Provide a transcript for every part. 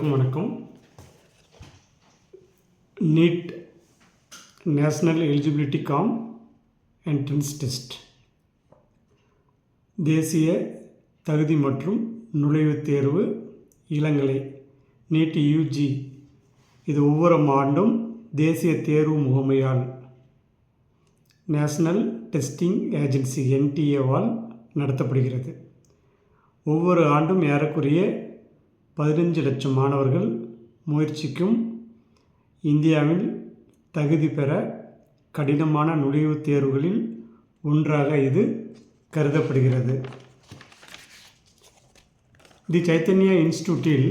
வணக்கம். NEET national eligibility cum entrance test தேசிய தகுதி மற்றும் நுழைவுத் தேர்வு இளங்கலை நீட் யூஜி இது ஒவ்வொரு ஆண்டும் தேசிய தேர்வு முகமையால் நேஷனல் டெஸ்டிங் ஏஜென்சி NTA-வால் நடத்தப்படுகிறது. ஒவ்வொரு ஆண்டும் ஏறக்குறைய 15 லட்சம் மாணவர்கள் முயற்சிக்கும் இந்தியாவில் தகுதி பெற கடினமான நுழைவுத் தேர்வுகளில் ஒன்றாக இது கருதப்படுகிறது. தி சைத்தன்யா இன்ஸ்டிடியூட்டில்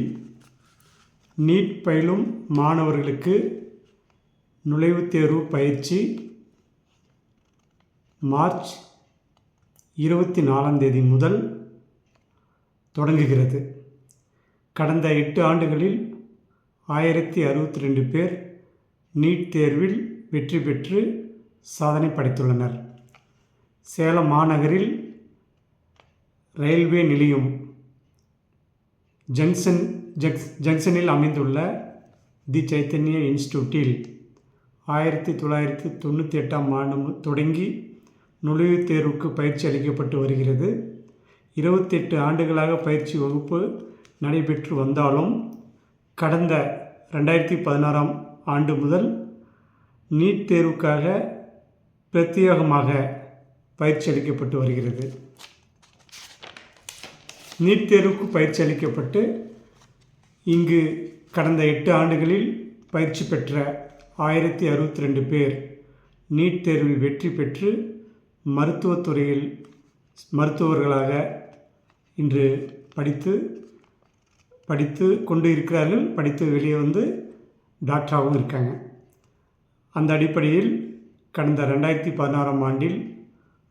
நீட் பயிலும் மாணவர்களுக்கு நுழைவுத் தேர்வு பயிற்சி மார்ச் 24 முதல் தொடங்குகிறது. கடந்த 8 ஆண்டுகளில் 1062 பேர் நீட் தேர்வில் வெற்றி பெற்று சாதனை படைத்துள்ளனர். சேலம் மாநகரில் ரயில்வே நிலையம் ஜங்ஷனில் அமைந்துள்ள தி சைத்தன்யா இன்ஸ்டிடியூட்டில் 1998 ஆண்டு தொடங்கி நுழைவுத் தேர்வுக்கு பயிற்சி அளிக்கப்பட்டு வருகிறது. 28 ஆண்டுகளாக பயிற்சி வகுப்பு நடைபெற்று வந்தாலும் கடந்த 2016 ஆண்டு முதல் நீட் தேர்வுக்காக பிரத்யேகமாக பயிற்சி அளிக்கப்பட்டு வருகிறது. நீட் தேர்வுக்கு பயிற்சி அளிக்கப்பட்டு இங்கு கடந்த 8 ஆண்டுகளில் பயிற்சி பெற்ற 1062 பேர் நீட் தேர்வில் வெற்றி பெற்று மருத்துவத்துறையில் மருத்துவர்களாக இன்று படித்து கொண்டு இருக்கிறார்கள். படித்து வெளியே வந்து டாக்டராகவும் இருக்காங்க. அந்த அடிப்படையில் கடந்த 2016 ஆண்டில்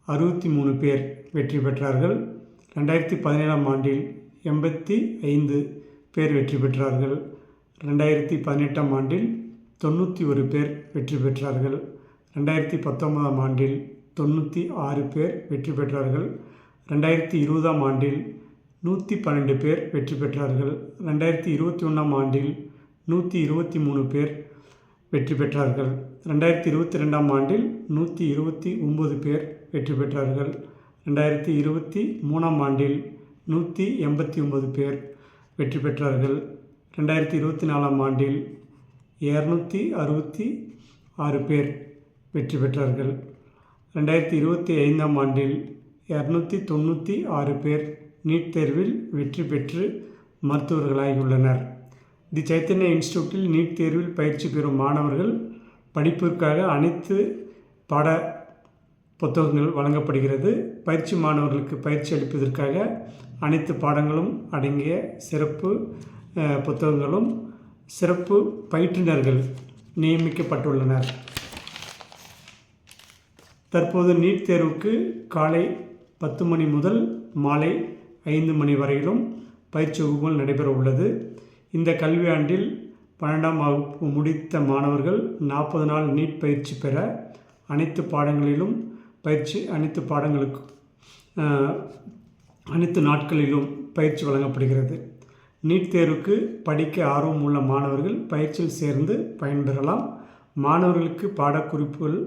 63 பேர் வெற்றி பெற்றார்கள். 2017 ஆண்டில் 85 பேர் வெற்றி பெற்றார்கள். 2018 ஆண்டில் 91 பேர் வெற்றி பெற்றார்கள். 2019 ஆண்டில் 96 பேர் வெற்றி பெற்றார்கள். 2020 ஆண்டில் 112 பேர் வெற்றி பெற்றார்கள். 2021 ஆண்டில் 123 பேர் வெற்றி பெற்றார்கள். 2022 ஆண்டில் 129 பேர் வெற்றி பெற்றார்கள். 2023 ஆண்டில் 189 பேர் வெற்றி பெற்றார்கள். 2024 ஆண்டில் 266 பேர் வெற்றி பெற்றார்கள். 2025 ஆண்டில் 296 பேர் நீட் தேர்வில் வெற்றி பெற்று மருத்துவர்களாகியுள்ளனர். தி சைத்தன்யா இன்ஸ்டிடியூட்டில் நீட் தேர்வில் பயிற்சி பெறும் மாணவர்கள் படிப்பிற்காக அனைத்து பாட புத்தகங்கள் வழங்கப்படுகிறது. பயிற்சி மாணவர்களுக்கு பயிற்சி அளிப்பதற்காக அனைத்து பாடங்களும் அடங்கிய சிறப்பு புத்தகங்களும் சிறப்பு பயிற்றுனர்கள் நியமிக்கப்பட்டுள்ளனர். தற்போது நீட் தேர்வுக்கு காலை 10 மணி முதல் மாலை 5 மணி வரையிலும் பயிற்சி வகுப்புகள் நடைபெற உள்ளது. இந்த கல்வியாண்டில் 12ஆம் வகுப்பு முடித்த மாணவர்கள் 40 நாள் நீட் பயிற்சி பெற அனைத்து பாடங்களிலும் அனைத்து நாட்களிலும் பயிற்சி வழங்கப்படுகிறது. நீட் தேர்வுக்கு படிக்க ஆர்வம் உள்ள மாணவர்கள் பயிற்சியில் சேர்ந்து பயன்பெறலாம். மாணவர்களுக்கு பாடக்குறிப்புகள்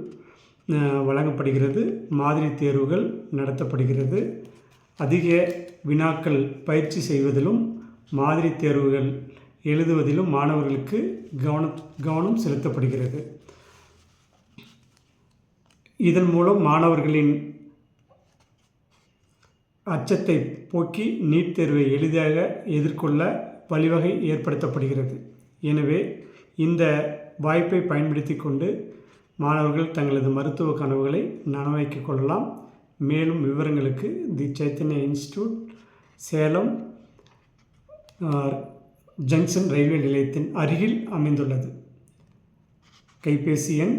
வழங்கப்படுகிறது. மாதிரி தேர்வுகள் நடத்தப்படுகிறது. அதிக வினாக்கள் பயிற்சி செய்வதிலும் மாதிரி தேர்வுகள் எழுதுவதிலும் மாணவர்களுக்கு கவனம் செலுத்தப்படுகிறது. இதன் மூலம் மாணவர்களின் அச்சத்தை போக்கி நீட் தேர்வை எளிதாக எதிர்கொள்ள வழிவகை ஏற்படுத்தப்படுகிறது. எனவே இந்த வாய்ப்பை பயன்படுத்தி கொண்டு மாணவர்கள் தங்களது மருத்துவ கனவுகளை நனவாக்கிக் கொள்ளலாம். மேலும் விவரங்களுக்கு the Chaitanya institute Salem junction railway நிலையத்தின் அருகில் அமைந்துள்ளது. கைபேசி எண்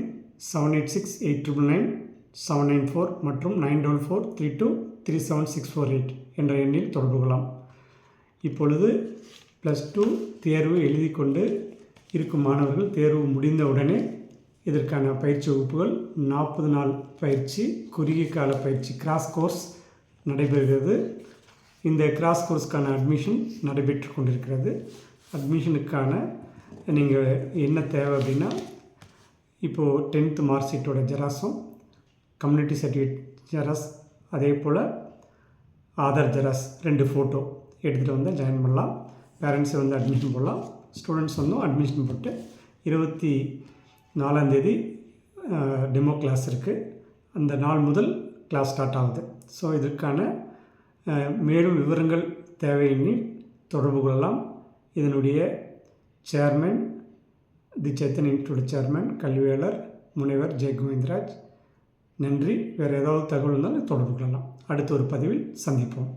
7868999794 மற்றும் 9443237648 என்ற எண்ணில் தொடர்பு கொள்ளலாம். இப்பொழுது +2 தேர்வு எழுதி கொண்டு இருக்கும் மாணவர்கள் தேர்வு முடிந்தவுடனே இதற்கான பயிற்சி வகுப்புகள் 40 நாள் பயிற்சி, குறுகிய கால பயிற்சி கிராஸ் கோர்ஸ் நடைபெறுகிறது. இந்த கிராஸ் கோர்ஸ்க்கான அட்மிஷன் நடைபெற்று கொண்டிருக்கிறது. அட்மிஷனுக்கான நீங்கள் என்ன தேவை அப்படின்னா, இப்போது 10th மார்க் ஷீட்டோட ஜெராக்ஸும், கம்யூனிட்டி சர்டிஃபிகேட் ஜெராக்ஸ், அதே போல் ஆதார் ஜெராக்ஸ் 2 ஃபோட்டோ எடுத்துகிட்டு வந்து ஜாயின் பண்ணலாம். பேரண்ட்ஸை வந்து அட்மிஷன் போடலாம். ஸ்டூடெண்ட்ஸ் வந்து அட்மிஷன் போட்டு 24ஆந்தேதி டெமோ கிளாஸ் இருக்குது. அந்த நாள் முதல் கிளாஸ் ஸ்டார்ட் ஆகுது. ஸோ இதற்கான மேலும் விவரங்கள் தேவையெனில் தொடர்பு கொள்ளலாம். இதனுடைய சேர்மன், தி சேத்தன் இன்ஸ்டிடியூட் சேர்மன், கல்வியாளர் முனைவர் ஜெ கோவிந்தராஜ். நன்றி. வேறு ஏதாவது தகவல் இருந்தாலும் தொடர்பு கொள்ளலாம். அடுத்த ஒரு பதிவில் சந்திப்போம்.